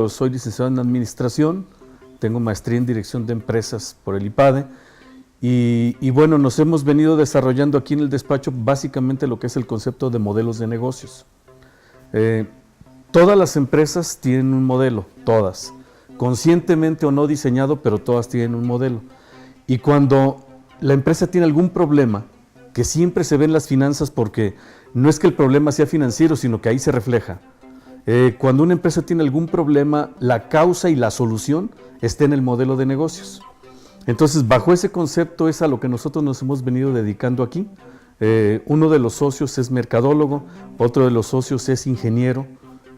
Soy licenciado en Administración, tengo maestría en Dirección de Empresas por el IPADE y bueno, nos hemos venido desarrollando aquí en el despacho básicamente lo que es el concepto de modelos de negocios. Todas las empresas tienen un modelo, todas, conscientemente o no diseñado, pero todas tienen un modelo. Y cuando la empresa tiene algún problema, que siempre se ve en las finanzas porque no es que el problema sea financiero, sino que ahí se refleja. Cuando una empresa tiene algún problema, la causa y la solución está en el modelo de negocios. Entonces, bajo ese concepto es a lo que nosotros nos hemos venido dedicando aquí. Uno de los socios es mercadólogo, otro de los socios es ingeniero,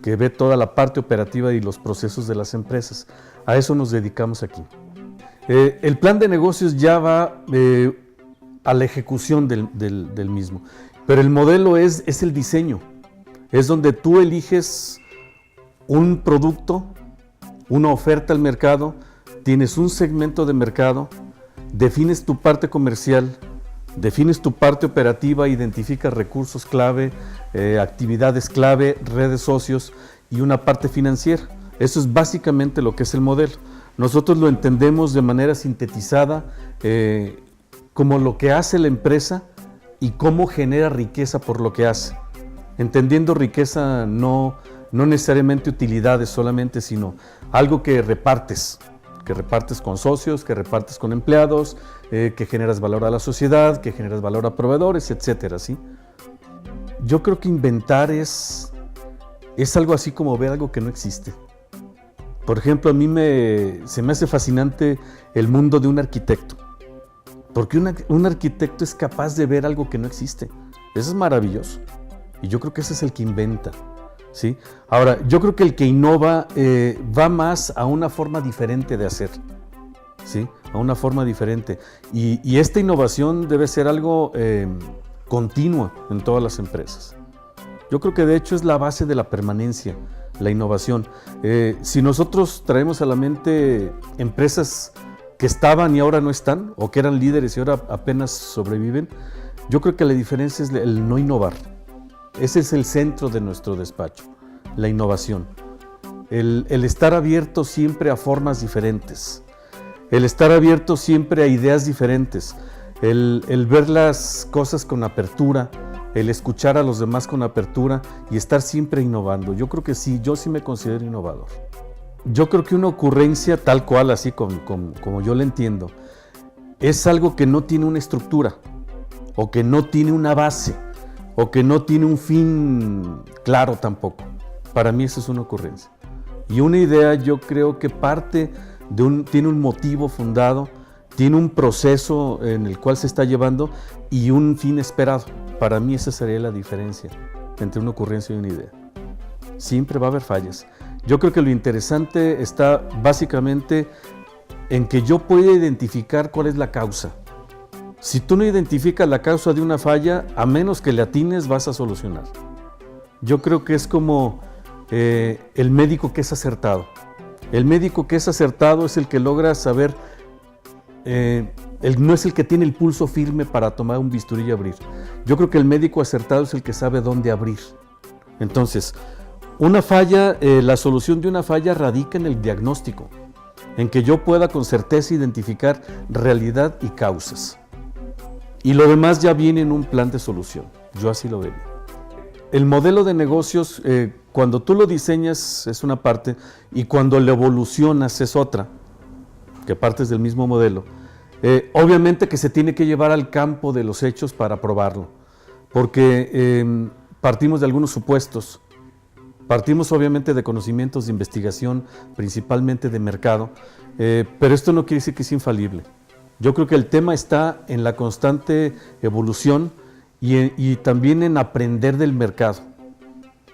que ve toda la parte operativa y los procesos de las empresas. A eso nos dedicamos aquí. El plan de negocios ya va a la ejecución del mismo, pero el modelo es el diseño. Es donde tú eliges un producto, una oferta al mercado, tienes un segmento de mercado, defines tu parte comercial, defines tu parte operativa, identificas recursos clave, actividades clave, redes socios y una parte financiera. Eso es básicamente lo que es el modelo. Nosotros lo entendemos de manera sintetizada como lo que hace la empresa y cómo genera riqueza por lo que hace. Entendiendo riqueza no necesariamente utilidades solamente, sino algo que repartes con socios, que repartes con empleados, que generas valor a la sociedad, que generas valor a proveedores, etcétera, ¿sí? Yo creo que inventar es algo así como ver algo que no existe. Por ejemplo, a mí se me hace fascinante el mundo de un arquitecto, porque un arquitecto es capaz de ver algo que no existe. Eso es maravilloso. Y yo creo que ese es el que inventa, ¿sí? Ahora, yo creo que el que innova va más a una forma diferente de hacer, ¿sí? A una forma diferente. Y esta innovación debe ser algo continua en todas las empresas. Yo creo que de hecho es la base de la permanencia, la innovación. Si nosotros traemos a la mente empresas que estaban y ahora no están, o que eran líderes y ahora apenas sobreviven, yo creo que la diferencia es el no innovar. Ese es el centro de nuestro despacho, la innovación. El estar abierto siempre a formas diferentes, el estar abierto siempre a ideas diferentes, el ver las cosas con apertura, el escuchar a los demás con apertura y estar siempre innovando. Yo creo que sí, yo sí me considero innovador. Yo creo que una ocurrencia tal cual, así como yo la entiendo, es algo que no tiene una estructura o que no tiene una base, o que no tiene un fin claro tampoco. Para mí eso es una ocurrencia. Y una idea yo creo que tiene un motivo fundado, tiene un proceso en el cual se está llevando y un fin esperado. Para mí esa sería la diferencia entre una ocurrencia y una idea. Siempre va a haber fallas. Yo creo que lo interesante está básicamente en que yo pueda identificar cuál es la causa. Si tú no identificas la causa de una falla, a menos que le atines, vas a solucionar. Yo creo que es como el médico que es acertado. El médico que es acertado es el que logra saber, no es el que tiene el pulso firme para tomar un bisturí y abrir. Yo creo que el médico acertado es el que sabe dónde abrir. Entonces, una falla, la solución de una falla radica en el diagnóstico, en que yo pueda con certeza identificar realidad y causas. Y lo demás ya viene en un plan de solución. Yo así lo veo. El modelo de negocios, cuando tú lo diseñas es una parte y cuando lo evolucionas es otra, que partes del mismo modelo. Obviamente que se tiene que llevar al campo de los hechos para probarlo, porque partimos de algunos supuestos. Partimos obviamente de conocimientos de investigación, principalmente de mercado, pero esto no quiere decir que es infalible. Yo creo que el tema está en la constante evolución y también en aprender del mercado.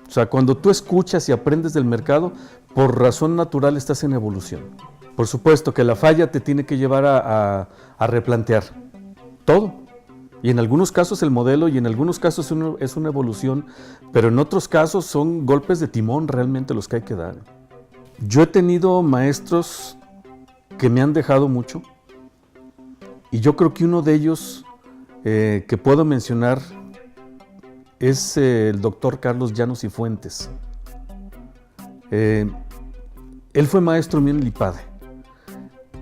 O sea, cuando tú escuchas y aprendes del mercado, por razón natural estás en evolución. Por supuesto que la falla te tiene que llevar a replantear todo. Y en algunos casos el modelo y en algunos casos es una evolución, pero en otros casos son golpes de timón realmente los que hay que dar. Yo he tenido maestros que me han dejado mucho. Y yo creo que uno de ellos que puedo mencionar es el doctor Carlos Llanos y Fuentes. Él fue maestro mío en el IPADE.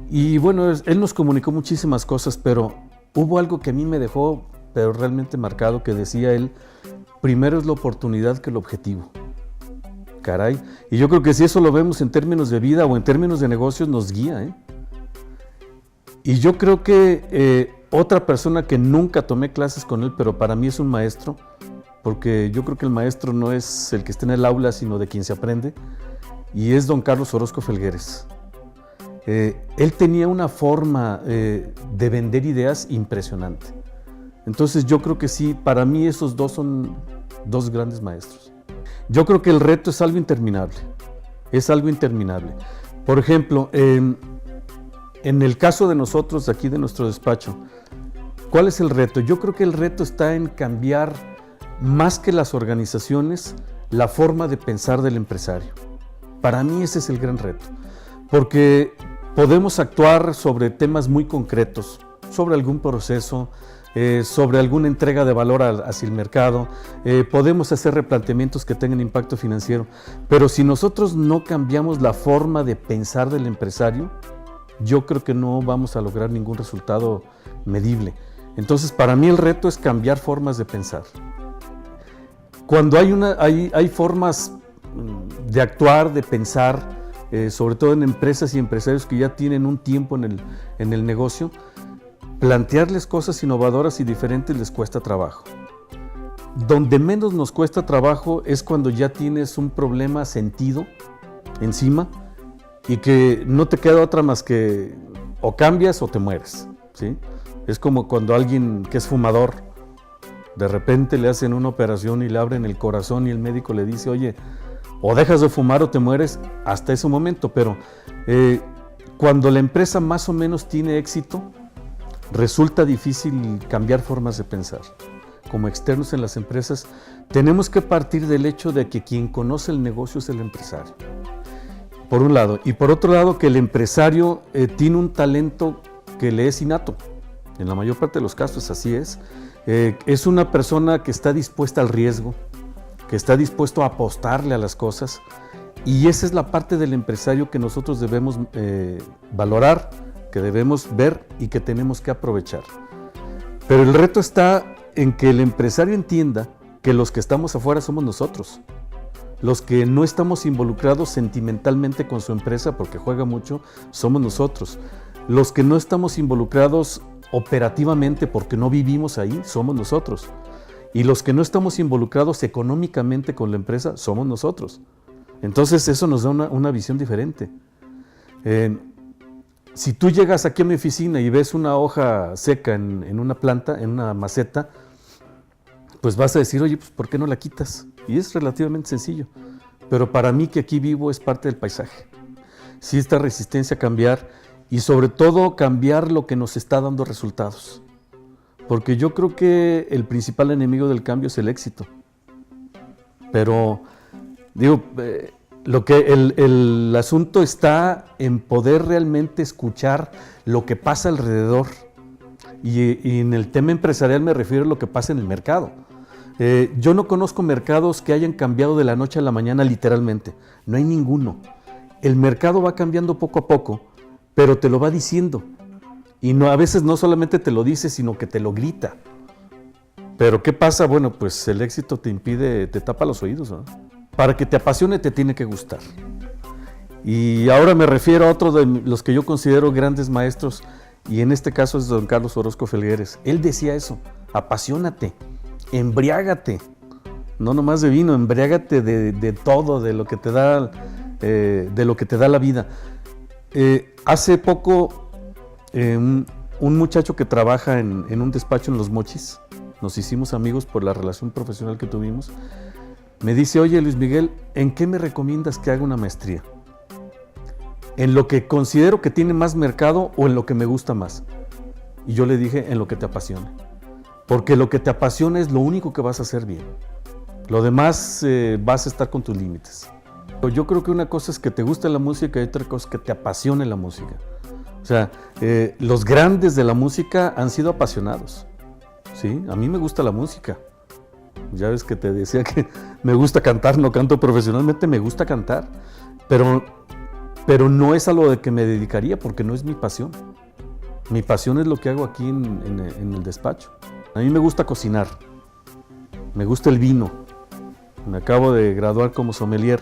Y bueno, él nos comunicó muchísimas cosas, pero hubo algo que a mí me dejó pero realmente marcado, que decía él: primero es la oportunidad que el objetivo. Caray. Y yo creo que si eso lo vemos en términos de vida o en términos de negocios, nos guía, ¿eh? Y yo creo que otra persona que nunca tomé clases con él, pero para mí es un maestro, porque yo creo que el maestro no es el que está en el aula, sino de quien se aprende, y es don Carlos Orozco Felgueres. Él tenía una forma de vender ideas impresionante. Entonces yo creo que sí, para mí esos dos son dos grandes maestros. Yo creo que el reto es algo interminable, es algo interminable. Por ejemplo, en el caso de nosotros, aquí de nuestro despacho, ¿cuál es el reto? Yo creo que el reto está en cambiar, más que las organizaciones, la forma de pensar del empresario. Para mí ese es el gran reto, porque podemos actuar sobre temas muy concretos, sobre algún proceso, sobre alguna entrega de valor hacia el mercado, podemos hacer replanteamientos que tengan impacto financiero, pero si nosotros no cambiamos la forma de pensar del empresario, yo creo que no vamos a lograr ningún resultado medible. Entonces, para mí el reto es cambiar formas de pensar. Cuando hay formas de actuar, de pensar, sobre todo en empresas y empresarios que ya tienen un tiempo en el negocio, plantearles cosas innovadoras y diferentes les cuesta trabajo. Donde menos nos cuesta trabajo es cuando ya tienes un problema sentido encima y que no te queda otra más que o cambias o te mueres, ¿sí? Es como cuando alguien que es fumador, de repente le hacen una operación y le abren el corazón y el médico le dice: oye, o dejas de fumar o te mueres, hasta ese momento. Pero cuando la empresa más o menos tiene éxito, resulta difícil cambiar formas de pensar. Como externos en las empresas, tenemos que partir del hecho de que quien conoce el negocio es el empresario, por un lado, y por otro lado que el empresario tiene un talento que le es innato. En la mayor parte de los casos así es. Es una persona que está dispuesta al riesgo, que está dispuesto a apostarle a las cosas, y esa es la parte del empresario que nosotros debemos valorar, que debemos ver y que tenemos que aprovechar. Pero el reto está en que el empresario entienda que los que estamos afuera somos nosotros, los que no estamos involucrados sentimentalmente con su empresa porque juega mucho, somos nosotros, los que no estamos involucrados operativamente porque no vivimos ahí, somos nosotros, y los que no estamos involucrados económicamente con la empresa, somos nosotros. Entonces eso nos da una visión diferente. Si tú llegas aquí a mi oficina y ves una hoja seca en una planta, en una maceta, pues vas a decir: oye, pues ¿por qué no la quitas? Y es relativamente sencillo. Pero para mí, que aquí vivo, es parte del paisaje. Sí, esta resistencia a cambiar, y sobre todo cambiar lo que nos está dando resultados. Porque yo creo que el principal enemigo del cambio es el éxito. Pero, digo, el asunto está en poder realmente escuchar lo que pasa alrededor. Y en el tema empresarial me refiero a lo que pasa en el mercado. Yo no conozco mercados que hayan cambiado de la noche a la mañana literalmente. No hay ninguno. El mercado va cambiando poco a poco, pero te lo va diciendo. Y no, a veces no solamente te lo dice, sino que te lo grita. Pero ¿qué pasa? Bueno, pues el éxito te impide, te tapa los oídos, ¿no? Para que te apasione te tiene que gustar. Y ahora me refiero a otro de los que yo considero grandes maestros, y en este caso es don Carlos Orozco Felgueres. Él decía eso: apasionate, embriágate, no nomás de vino, embriágate de todo, de lo que te da, la vida. Hace poco un muchacho que trabaja en un despacho en Los Mochis, nos hicimos amigos por la relación profesional que tuvimos, me dice: oye, Luis Miguel, ¿en qué me recomiendas que haga una maestría? ¿En lo que considero que tiene más mercado o en lo que me gusta más? Y yo le dije: en lo que te apasione. Porque lo que te apasiona es lo único que vas a hacer bien. Lo demás vas a estar con tus límites. Yo creo que una cosa es que te guste la música y otra cosa es que te apasione la música. O sea, los grandes de la música han sido apasionados. ¿Sí? A mí me gusta la música. Ya ves que te decía que me gusta cantar, no canto profesionalmente, me gusta cantar. Pero pero no es a lo de que me dedicaría porque no es mi pasión. Mi pasión es lo que hago aquí en el despacho. A mí me gusta cocinar, me gusta el vino, me acabo de graduar como sommelier,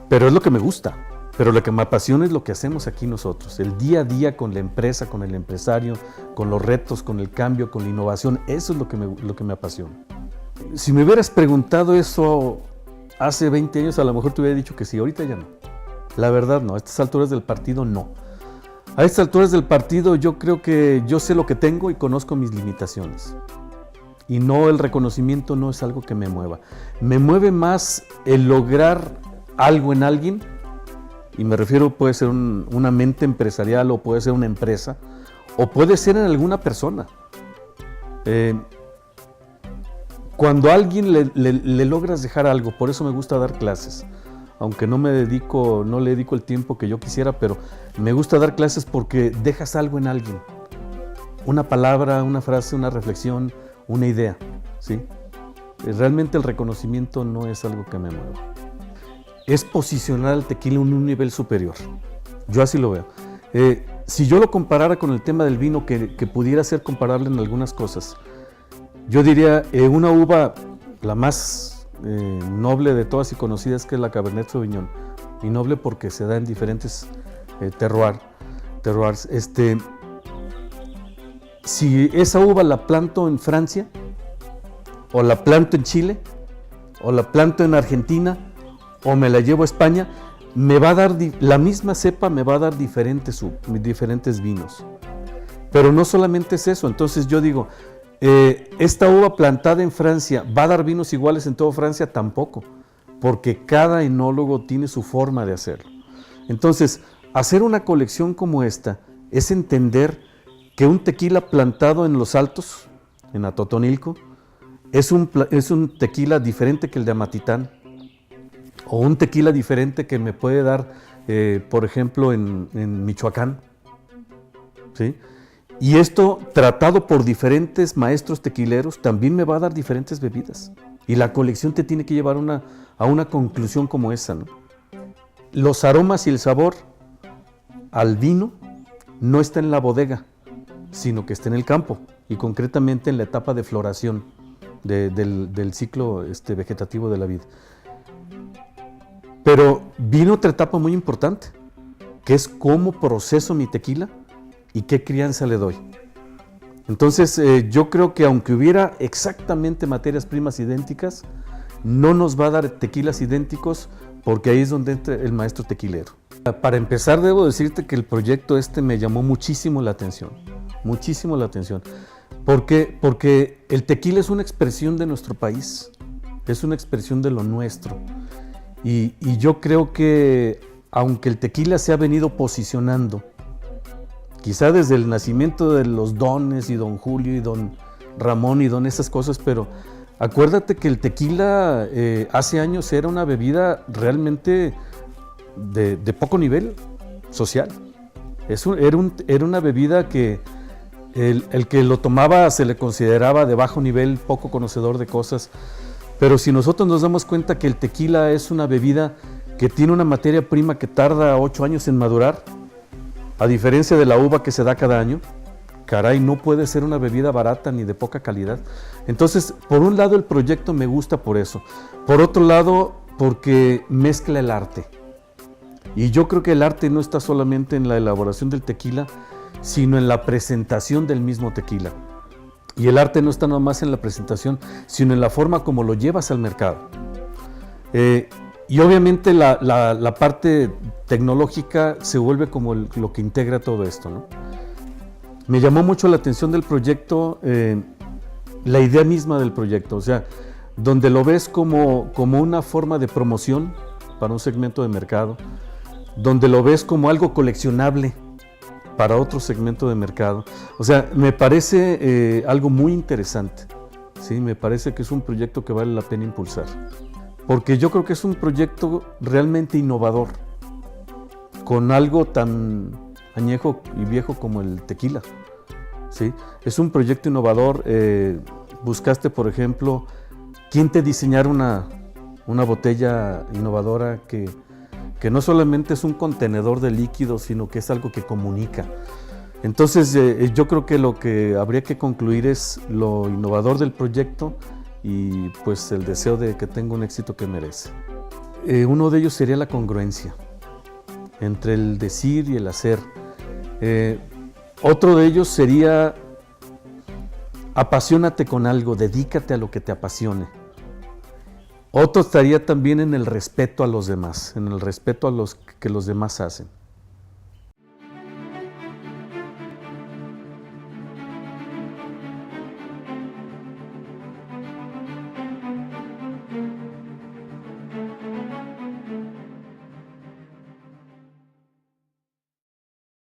pero es lo que me gusta. Pero lo que me apasiona es lo que hacemos aquí nosotros, el día a día con la empresa, con el empresario, con los retos, con el cambio, con la innovación. Eso es lo que me apasiona. Si me hubieras preguntado eso hace 20 años, a lo mejor te hubiera dicho que sí, ahorita ya no. La verdad no, a estas alturas del partido no. A estas alturas del partido yo creo que yo sé lo que tengo y conozco mis limitaciones. Y no, el reconocimiento no es algo que me mueva. Me mueve más el lograr algo en alguien. Y me refiero, puede ser una mente empresarial o puede ser una empresa o puede ser en alguna persona. Cuando a alguien le logras dejar algo, por eso me gusta dar clases, aunque no le dedico el tiempo que yo quisiera, pero me gusta dar clases porque dejas algo en alguien. Una palabra, una frase, una reflexión, una idea, ¿sí? Realmente el reconocimiento no es algo que me mueva. Es posicionar al tequila en un nivel superior. Yo así lo veo. Si yo lo comparara con el tema del vino, que pudiera ser comparable en algunas cosas, yo diría una uva, la más noble de todas y conocidas, que es la Cabernet Sauvignon, y noble porque se da en diferentes terroirs. Si esa uva la planto en Francia, o la planto en Chile, o la planto en Argentina, o me la llevo a España, me va a dar, la misma cepa me va a dar diferentes vinos. Pero no solamente es eso, entonces yo digo, esta uva plantada en Francia, ¿va a dar vinos iguales en toda Francia? Tampoco, porque cada enólogo tiene su forma de hacerlo. Entonces, hacer una colección como esta es entender que un tequila plantado en los Altos, en Atotonilco, es un tequila diferente que el de Amatitán, o un tequila diferente que me puede dar, por ejemplo, en Michoacán, ¿sí? Y esto, tratado por diferentes maestros tequileros, también me va a dar diferentes bebidas. Y la colección te tiene que llevar a una conclusión como esa, ¿no? Los aromas y el sabor al vino no está en la bodega, sino que está en el campo, y concretamente en la etapa de floración del ciclo vegetativo de la vida. Pero viene otra etapa muy importante, que es cómo proceso mi tequila y qué crianza le doy. Entonces, yo creo que aunque hubiera exactamente materias primas idénticas, no nos va a dar tequilas idénticos, porque ahí es donde entra el maestro tequilero. Para empezar, debo decirte que el proyecto me llamó muchísimo la atención. Muchísimo la atención. ¿Por qué? Porque el tequila es una expresión de nuestro país, es una expresión de lo nuestro. Y yo creo que, aunque el tequila se ha venido posicionando, quizá desde el nacimiento de los dones y don Julio y don Ramón y don esas cosas, pero acuérdate que el tequila hace años era una bebida realmente de poco nivel social. Era una bebida que el que lo tomaba se le consideraba de bajo nivel, poco conocedor de cosas. Pero si nosotros nos damos cuenta que el tequila es una bebida que tiene una materia prima que tarda 8 años en madurar, a diferencia de la uva que se da cada año, caray, no puede ser una bebida barata ni de poca calidad. Entonces, por un lado el proyecto me gusta por eso. Por otro lado, porque mezcla el arte. Y yo creo que el arte no está solamente en la elaboración del tequila, sino en la presentación del mismo tequila. Y el arte no está nada más en la presentación, sino en la forma como lo llevas al mercado. Y obviamente la parte tecnológica se vuelve como lo que integra todo esto, ¿no? Me llamó mucho la atención del proyecto, la idea misma del proyecto, o sea, donde lo ves como una forma de promoción para un segmento de mercado, donde lo ves como algo coleccionable para otro segmento de mercado. O sea, me parece algo muy interesante, ¿sí? Me parece que es un proyecto que vale la pena impulsar, porque yo creo que es un proyecto realmente innovador, con algo tan añejo y viejo como el tequila, ¿sí? Es un proyecto innovador. Buscaste, por ejemplo, quién te diseñara una botella innovadora que que no solamente es un contenedor de líquidos, sino que es algo que comunica. Entonces yo creo que lo que habría que concluir es lo innovador del proyecto y pues el deseo de que tenga un éxito que merece. Uno de ellos sería la congruencia entre el decir y el hacer. Otro de ellos sería apasionate con algo, dedícate a lo que te apasione. Otro estaría también en el respeto a los demás, en el respeto a los que los demás hacen.